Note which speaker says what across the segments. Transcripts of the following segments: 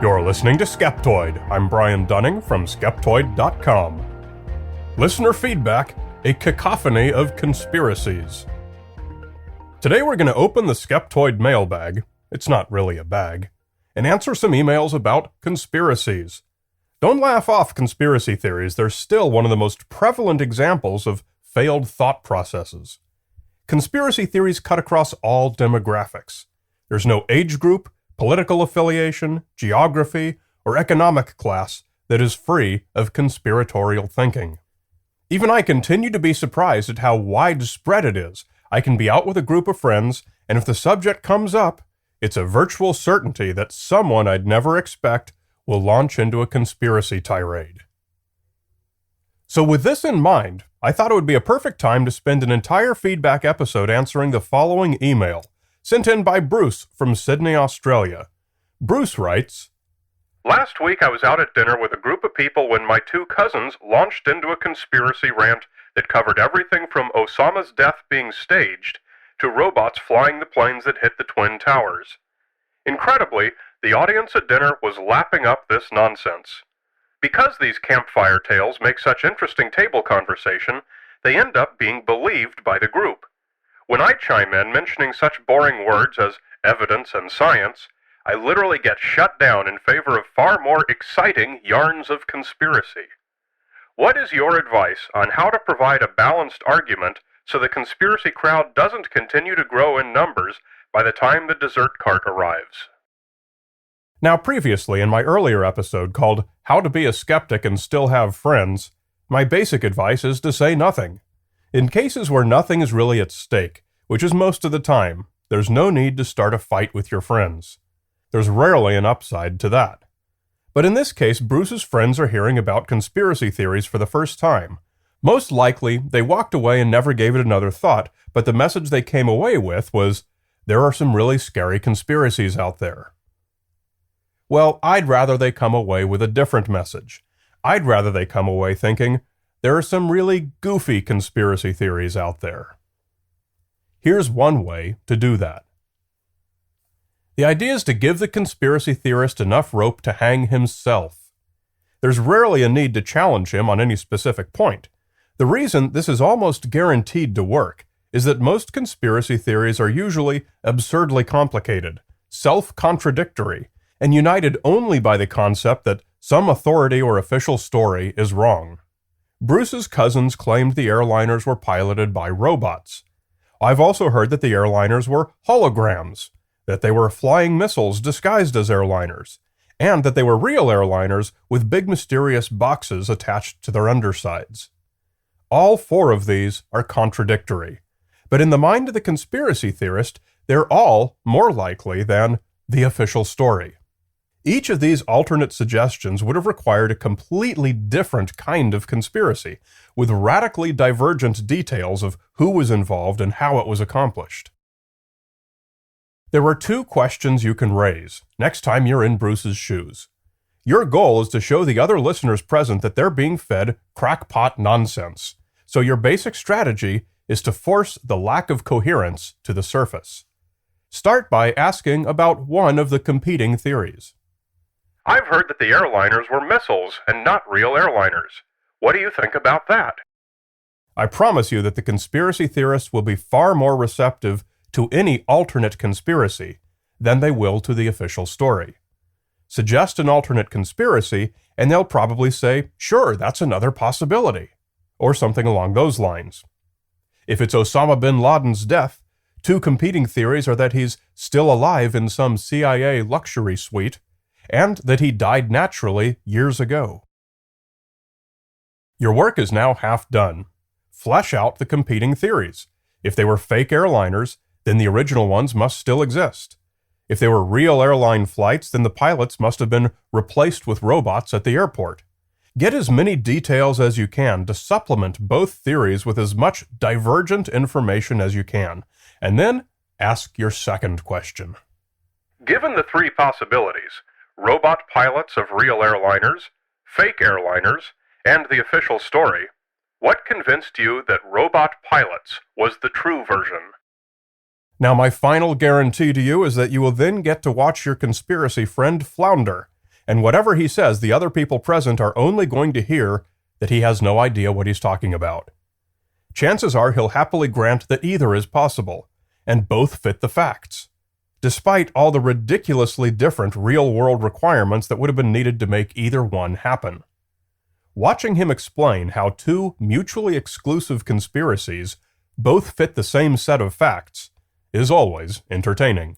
Speaker 1: You're listening to Skeptoid. I'm Brian Dunning from Skeptoid.com. Listener feedback, a cacophony of conspiracies. Today we're going to open the Skeptoid mailbag, it's not really a bag, and answer some emails about conspiracies. Don't laugh off conspiracy theories, they're still one of the most prevalent examples of failed thought processes. Conspiracy theories cut across all demographics. There's no age group, political affiliation, geography, or economic class that is free of conspiratorial thinking. Even I continue to be surprised at how widespread it is. I can be out with a group of friends, and if the subject comes up, it's a virtual certainty that someone I'd never expect will launch into a conspiracy tirade. So with this in mind, I thought it would be a perfect time to spend an entire feedback episode answering the following email, sent in by Bruce from Sydney, Australia. Bruce writes, "Last week I was out at dinner with a group of people when my two cousins launched into a conspiracy rant that covered everything from Osama's death being staged to robots flying the planes that hit the Twin Towers. Incredibly, the audience at dinner was lapping up this nonsense. Because these campfire tales make such interesting table conversation, they end up being believed by the group. When I chime in mentioning such boring words as evidence and science, I literally get shut down in favor of far more exciting yarns of conspiracy. What is your advice on how to provide a balanced argument so the conspiracy crowd doesn't continue to grow in numbers by the time the dessert cart arrives?" Now previously, in my earlier episode called How to Be a Skeptic and Still Have Friends, my basic advice is to say nothing. In cases where nothing is really at stake, which is most of the time, there's no need to start a fight with your friends. There's rarely an upside to that. But in this case, Bruce's friends are hearing about conspiracy theories for the first time. Most likely, they walked away and never gave it another thought, but the message they came away with was, there are some really scary conspiracies out there. Well, I'd rather they come away with a different message. I'd rather they come away thinking, there are some really goofy conspiracy theories out there. Here's one way to do that. The idea is to give the conspiracy theorist enough rope to hang himself. There's rarely a need to challenge him on any specific point. The reason this is almost guaranteed to work is that most conspiracy theories are usually absurdly complicated, self-contradictory, and united only by the concept that some authority or official story is wrong. Bruce's cousins claimed the airliners were piloted by robots. I've also heard that the airliners were holograms, that they were flying missiles disguised as airliners, and that they were real airliners with big mysterious boxes attached to their undersides. All four of these are contradictory, but in the mind of the conspiracy theorist, they're all more likely than the official story. Each of these alternate suggestions would have required a completely different kind of conspiracy, with radically divergent details of who was involved and how it was accomplished. There are two questions you can raise next time you're in Bruce's shoes. Your goal is to show the other listeners present that they're being fed crackpot nonsense, so your basic strategy is to force the lack of coherence to the surface. Start by asking about one of the competing theories. "I've heard that the airliners were missiles and not real airliners. What do you think about that?" I promise you that the conspiracy theorists will be far more receptive to any alternate conspiracy than they will to the official story. Suggest an alternate conspiracy, and they'll probably say, sure, that's another possibility, or something along those lines. If it's Osama bin Laden's death, two competing theories are that he's still alive in some CIA luxury suite, and that he died naturally years ago. Your work is now half done. Flesh out the competing theories. If they were fake airliners, then the original ones must still exist. If they were real airline flights, then the pilots must have been replaced with robots at the airport. Get as many details as you can to supplement both theories with as much divergent information as you can, and then ask your second question. Given the three possibilities, robot pilots of real airliners, fake airliners, and the official story, what convinced you that robot pilots was the true version? Now, my final guarantee to you is that you will then get to watch your conspiracy friend flounder, and whatever he says, the other people present are only going to hear that he has no idea what he's talking about. Chances are he'll happily grant that either is possible, and both fit the facts, despite all the ridiculously different real-world requirements that would have been needed to make either one happen. Watching him explain how two mutually exclusive conspiracies both fit the same set of facts is always entertaining.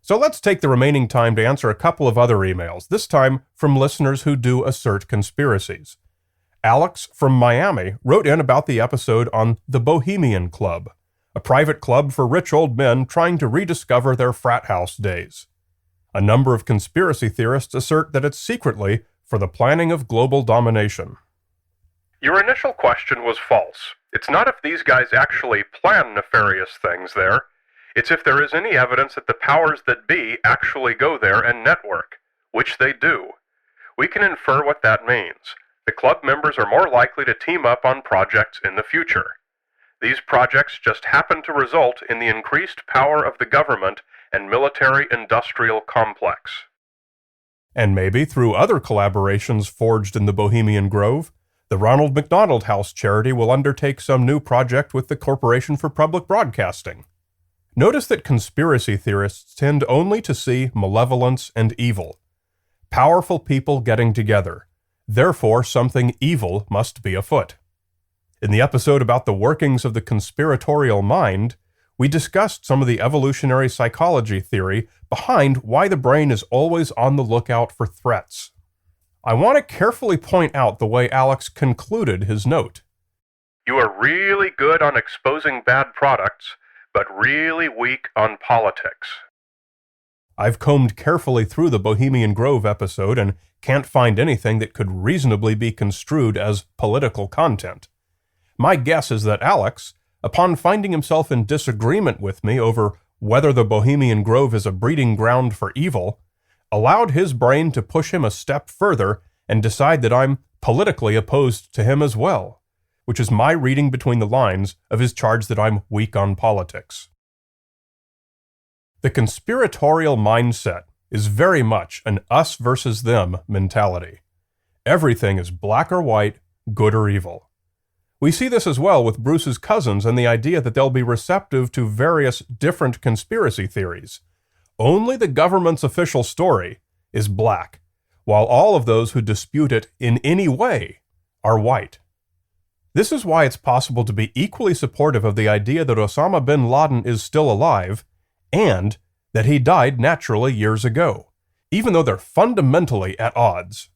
Speaker 1: So let's take the remaining time to answer a couple of other emails, this time from listeners who do assert conspiracies. Alex from Miami wrote in about the episode on the Bohemian Club, a private club for rich old men trying to rediscover their frat house days. A number of conspiracy theorists assert that it's secretly for the planning of global domination. Your initial question was false. It's not if these guys actually plan nefarious things there. It's if there is any evidence that the powers that be actually go there and network, which they do. We can infer what that means. The club members are more likely to team up on projects in the future. These projects just happen to result in the increased power of the government and military-industrial complex. And maybe through other collaborations forged in the Bohemian Grove, the Ronald McDonald House charity will undertake some new project with the Corporation for Public Broadcasting. Notice that conspiracy theorists tend only to see malevolence and evil. Powerful people getting together. Therefore, something evil must be afoot. In the episode about the workings of the conspiratorial mind, we discussed some of the evolutionary psychology theory behind why the brain is always on the lookout for threats. I want to carefully point out the way Alex concluded his note. You are really good on exposing bad products, but really weak on politics. I've combed carefully through the Bohemian Grove episode and can't find anything that could reasonably be construed as political content. My guess is that Alex, upon finding himself in disagreement with me over whether the Bohemian Grove is a breeding ground for evil, allowed his brain to push him a step further and decide that I'm politically opposed to him as well, which is my reading between the lines of his charge that I'm weak on politics. The conspiratorial mindset is very much an us versus them mentality. Everything is black or white, good or evil. We see this as well with Bruce's cousins and the idea that they'll be receptive to various different conspiracy theories. Only the government's official story is black, while all of those who dispute it in any way are white. This is why it's possible to be equally supportive of the idea that Osama bin Laden is still alive and that he died naturally years ago, even though they're fundamentally at odds.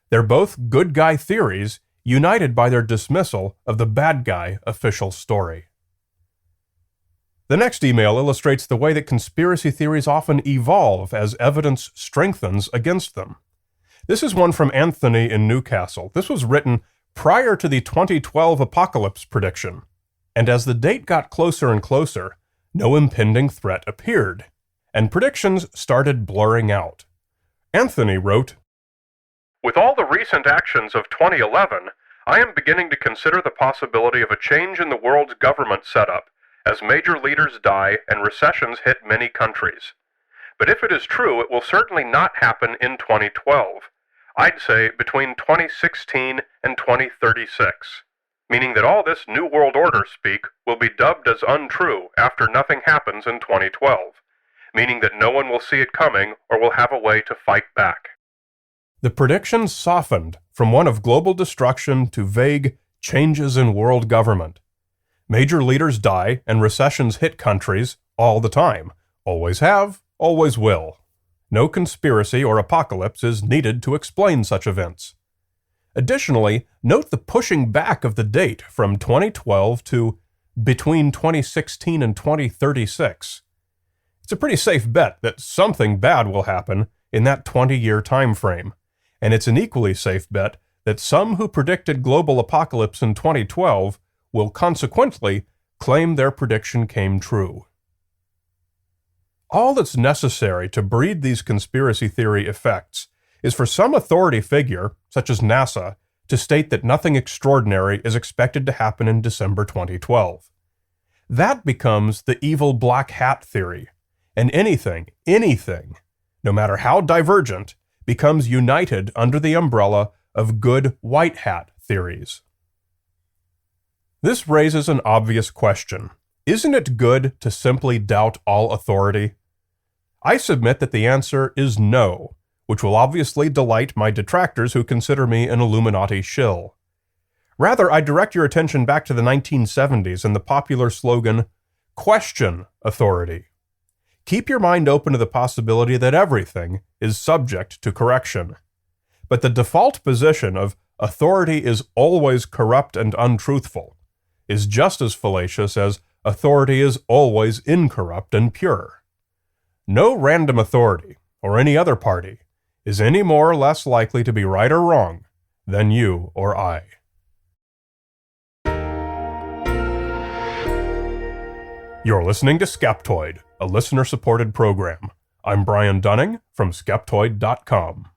Speaker 1: They're both good guy theories united by their dismissal of the bad guy official story. The next email illustrates the way that conspiracy theories often evolve as evidence strengthens against them. This is one from Anthony in Newcastle. This was written prior to the 2012 apocalypse prediction, and as the date got closer and closer, no impending threat appeared, and predictions started blurring out. Anthony wrote, With all the recent actions of 2011, I am beginning to consider the possibility of a change in the world's government setup as major leaders die and recessions hit many countries. But if it is true, it will certainly not happen in 2012. I'd say between 2016 and 2036, meaning that all this New World Order speak will be dubbed as untrue after nothing happens in 2012, meaning that no one will see it coming or will have a way to fight back. The predictions softened from one of global destruction to vague changes in world government. Major leaders die and recessions hit countries all the time. Always have, always will. No conspiracy or apocalypse is needed to explain such events. Additionally, note the pushing back of the date from 2012 to between 2016 and 2036. It's a pretty safe bet that something bad will happen in that 20-year time frame, and it's an equally safe bet that some who predicted global apocalypse in 2012 will consequently claim their prediction came true. All that's necessary to breed these conspiracy theory effects is for some authority figure, such as NASA, to state that nothing extraordinary is expected to happen in December 2012. That becomes the evil black hat theory, and anything no matter how divergent, becomes united under the umbrella of good white hat theories. This raises an obvious question. Isn't it good to simply doubt all authority? I submit that the answer is no, which will obviously delight my detractors who consider me an Illuminati shill. Rather, I direct your attention back to the 1970s and the popular slogan, "Question authority." Keep your mind open to the possibility that everything is subject to correction. But the default position of authority is always corrupt and untruthful is just as fallacious as authority is always incorrupt and pure. No random authority, or any other party, is any more or less likely to be right or wrong than you or I. You're listening to Skeptoid, a listener-supported program. I'm Brian Dunning from Skeptoid.com.